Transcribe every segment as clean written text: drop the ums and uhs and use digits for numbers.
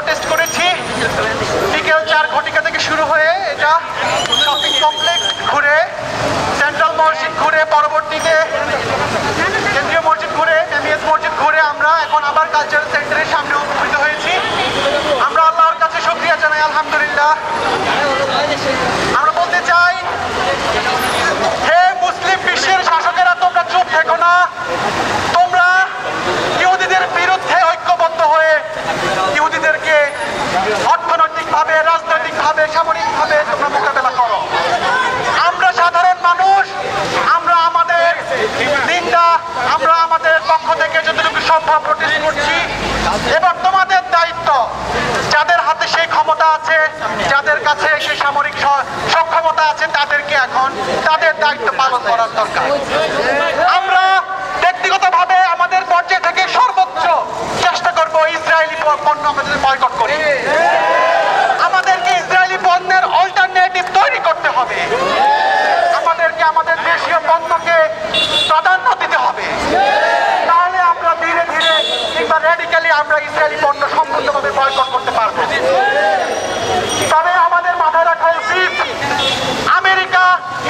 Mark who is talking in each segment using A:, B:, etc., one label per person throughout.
A: Protest করেছি। বিকেল 4 ঘটিকা থেকে শুরু হয়ে এটা শপিং কমপ্লেক্স ঘুরে, সেন্ট্রাল মসজিদ ঘুরে, পরবর্তীতে কেন্দ্রীয় মসজিদ ঘুরে, এমইএস মসজিদ ঘুরে আমরা এখন আবার কালচারাল সেন্টারের সামনে উপস্থিত হয়েছি। আমরা আল্লাহর কাছে শুকরিয়া জানাই, আলহামদুলিল্লাহ। আমরা বলতে চাই, হে মুসলিম বিশ্বের শাসকেরা, তোমরা চুপ থেকো না। তোমরা ইহুদিদের বিরুদ্ধে ঐক্যবদ্ধ হয়ে ইহুদিদেরকে অর্থনৈতিকভাবে, রাজনৈতিকভাবে, সামরিকভাবে তোমরা মোকাবেলা করো। আমরা সাধারণ মানুষ, আমরা আমাদের দিনটা আমরা আমাদের পক্ষ থেকে যতটুকু সম্ভব প্রোটেস্ট করছি। এবার তোমাদের দায়িত্ব, যাদের হাতে সেই ক্ষমতা আছে, যাদের কাছে সেই সামরিক সক্ষমতা আছে, তাদেরকে এখন তাদের দায়িত্ব পালন করার দরকার। আমরা ব্যক্তিগতভাবে আমাদের পর্যায়ে থেকে সর্বোচ্চ চেষ্টা করব ইসরায়েলি পণ্য আমাদের বয়কট করে। আমাদেরকে ইসরায়েলি পণ্যের অল্টারনেটিভ তৈরি করতে হবে। আমাদেরকে আমাদের দেশীয় পণ্যকে প্রাধান্য দিতে হবে। তাহলে আমরা ধীরে ধীরে কিংবা র্যাডিক্যালি আমরা ইসরায়েলি পণ্য সম্পূর্ণভাবে বয়কট করতে পারবো। তবে আমাদের মাথায় রাখা উচিত, আমেরিকা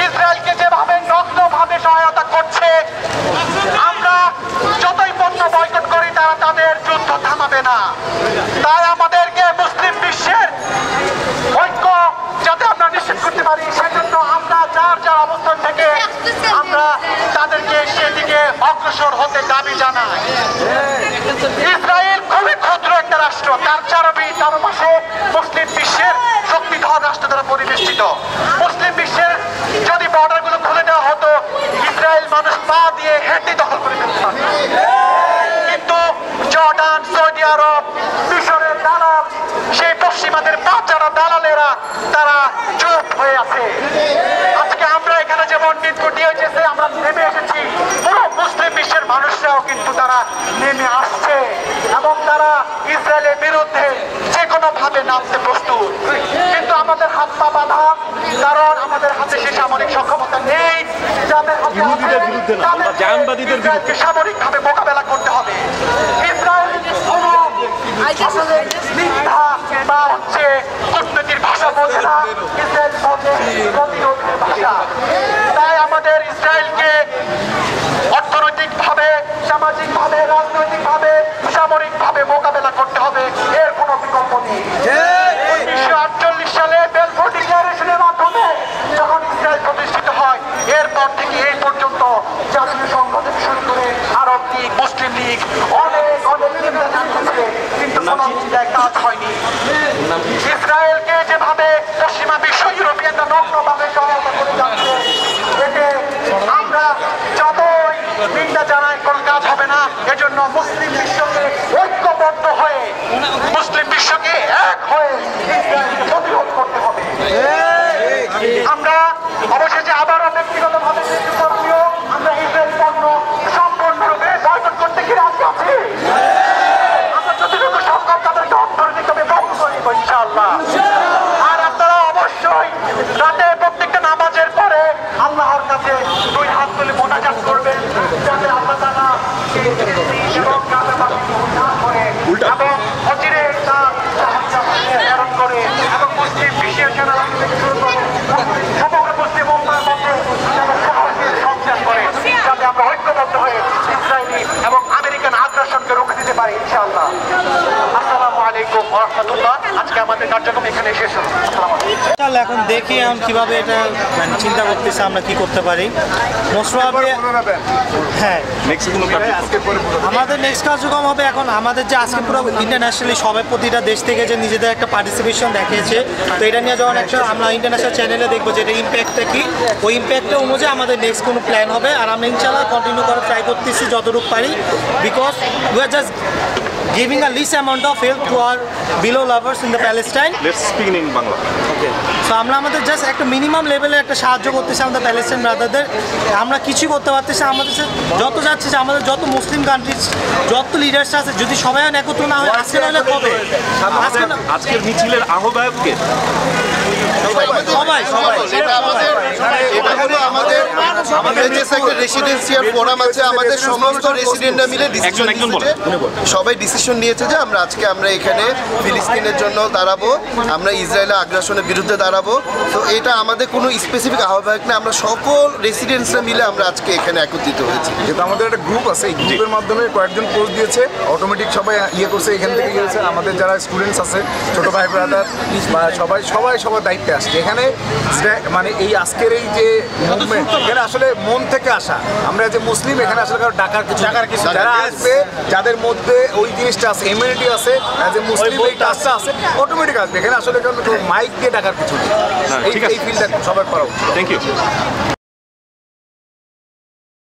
A: ইসরায়েলকে যেভাবে নগ্নভাবে সহায়তা করছে, আমরা যতই পণ্য বয়কট করি তারা তাদের যুদ্ধ থামাবে না। তাই আমাদেরকে মুসলিম বিশ্বের ঐক্য যাতে আমরা নিশ্চিত করতে পারি, সেজন্য আমরা যার যার অবস্থান থেকে আমরা তাদেরকে সেদিকে অগ্রসর হতে দাবি জানাই। ইসরায়েল খুবই ক্ষুদ্র একটা রাষ্ট্র, তার চারপাশে মুসলিম বিশ্বের শক্তিধর রাষ্ট্র দ্বারা পরিবেষ্টিত। মুসলিম বিশ্বের যদি বর্ডারগুলো খুলে দেওয়া হতো, ইসরায়েল মানুষ পা দিয়ে হেঁটে দখল করে ফেলতে পারত। কিন্তু জর্ডান, সৌদি আরব, মিশরের দালাল, সেই পশ্চিমাদের বাচ্চারা দালালেরা তারা চুপ হয়ে আছে। আজকে আমরা এখানে যেমন মিরপুর ডিওজেসে আমরা নেমে এসেছি, পুরো মুসলিম বিশ্বের মানুষরাও কিন্তু তারা নেমে আসছে এবং তারা ইসরায়েলের বিরুদ্ধে যে কোনো ভাবে নামতে প্রস্তুত। কিন্তু আমাদের হাত পা বাঁধা, কারণ আমাদের হাতে সে সামরিক সক্ষমতা নেই। যাদের ইসরায়েলকে সামরিকভাবে মোকাবেলা করতে হবে। ইসরায়েল মিথ্যা বা হচ্ছে কূটনীতির ভাষা বলছে না, ইসরায়েল বলছে প্রতিরোধের ভাষা। তাই আমাদের ইসরায়েলকে অর্থনৈতিকভাবে, সামাজিকভাবে, রাজনৈতিকভাবে, সামরিকভাবে মোকাবেলা করতে হবে। এর কোনো বিকল্প নেই। 1948 সালে বেলফোর ডিক্লারেশনের মাধ্যমে যখন ইসরায়েল প্রতিষ্ঠিত হয়, এরপর থেকে এই পর্যন্ত জাতীয় সংঘ থেকে শুরু করে আরব লীগ, মুসলিম লীগ অনেক চিন্তা জানিয়েছে, কিন্তু কোনো চিন্তায় কাজ হয়নি। ইসরায়েলকে যেভাবে পশ্চিমা বিশ্ব, ইউরোপিয়ানরা নগ্নভাবে সহায়তা করে যাচ্ছে, এতে আমরা যতই চিন্তা জানাই কোনো কাজ হবে না। এজন্য মুসলিম বিশ্বকে ঐক্যবদ্ধ হয়ে, মুসলিম বিশ্বকে এক হয়ে ইসরায়েলকে প্রতিরোধ করতে হবে। আমরা অবশেষে আবারও ব্যক্তিগতভাবে আমরা ইসরায়েল পণ্য সম্পূর্ণরূপে বয়কট করতে কি রাজি আছি? আমরা যতটুকু সম্ভব তাদেরকে অর্থনৈতিকভাবে বন্ধ করিব ইনশাআল্লাহ। আর আপনারা অবশ্যই রাতে প্রত্যেকটা নামাজের পরে আল্লাহর কাছে 2 হাত তুলে মোনাজাত করবেন, যাতে আল্লাহ তাআলা এবং গাজাবাসীকে উদ্ধার করে এবং অচিরে প্রেরণ করে এবং মুসলিম বিশ্বের সেনাবাহিনী থেকে শুরু করে সমগ্র মুসলিম উম্মাহর মধ্যে সাহসের সঞ্চার করে, যাতে আমরা ঐক্যবদ্ধ হয়ে ইসরায়েলি এবং আমেরিকান আগ্রাসনকে রুখে দিতে পারি ইনশাআল্লাহ। আসসালামু আলাইকুম ওয়া রাহমাতুল্লাহ। আজকে আমাদের কার্যক্রম এখানে শেষ হলো। আসসালামু আলাইকুম।
B: এখন দেখি এখন কিভাবে এটা চিন্তা করতেছে আমরা কি করতে পারি। হ্যাঁ, আমাদের নেক্সট কার্যক্রম হবে এখন আমাদের যে আজকে পুরো ইন্টারন্যাশনালি সবাই প্রতিটা দেশ থেকে যে নিজেদের একটা পার্টিসিপেশন দেখিয়েছে, তো এটা নিয়ে যখন একটা আমরা ইন্টারন্যাশনাল চ্যানেলে দেখবো যে এটা ইম্প্যাক্টটা কি, ওই ইম্প্যাক্টটা অনুযায়ী আমাদের নেক্সট কোনো প্ল্যান হবে। আর আমরা ইনশাআল্লাহ কন্টিনিউ করার ট্রাই করতেছি যতটুকু পারি, because we are just giving a least amount of help to our below lovers in the Palestine.
C: Let's speak in Bangla.
B: Okay. So আমরা আমাদের জাস্ট একটা মিনিমাম লেভেলে একটা সাহায্য করতেছি আমাদের প্যালেস্টাইন ব্রাদারদের। আমরা কিছুই করতে পারতেছি, আমাদের যত যাচ্ছে যে আমাদের যত মুসলিম কান্ট্রিজ যত লিডার্স আছে, যদি সবাই একত্র না হয় আজকে নাহলে কবে?
C: আজকের মিছিলের আহ্বায়ককে
B: সবাই
D: আমাদের রেসিডেন্সিয়াল ফোরাম আছে, আমাদের সমস্ত রেসিডেন্টরা মিলে সবাই ডিসিশন ডিসিশন নিয়েছে যে আমরা এখানে ফিলিস্তিনের জন্য দাঁড়াবো, আমরা ইসরায়েলের আগ্রাসনের বিরুদ্ধে দাঁড়াবো। তো এটা আমাদের কোনো স্পেসিফিক আহ্বায়ক না, আমরা সকল রেসিডেন্টসরা মিলে আমরা আজকে এখানে একত্রিত হয়েছি।
E: যেহেতু আমাদের একটা গ্রুপ আছে, এই গ্রুপের মাধ্যমে কয়েকজন পোস্ট দিয়েছে, অটোমেটিক সবাই ইয়ে করছে, এখান থেকে গিয়েছে। আমাদের যারা স্টুডেন্টস আছে, ছোটো ভাই ব্রাদার বা সবার দায়িত্বে আসছে এখানে। মানে এই আজকের এই যে মুভমেন্ট, এখানে আসলে মন থেকে আসা। আমরা যে মুসলিম এখানে আসলে কারো ডাকার কিছু যারা আসবে, যাদের মধ্যে ওই জিনিসটা আছে, ইমিউনিটি আছে, যে মুসলিম এই টাচটা আছে, অটোমেটিক আসবে এখানে। আসলে কারণ মাইক দিয়ে ডাকার কিছু নেই। এই ফিল্ডটা সবার করা উচিত।
C: Thank you.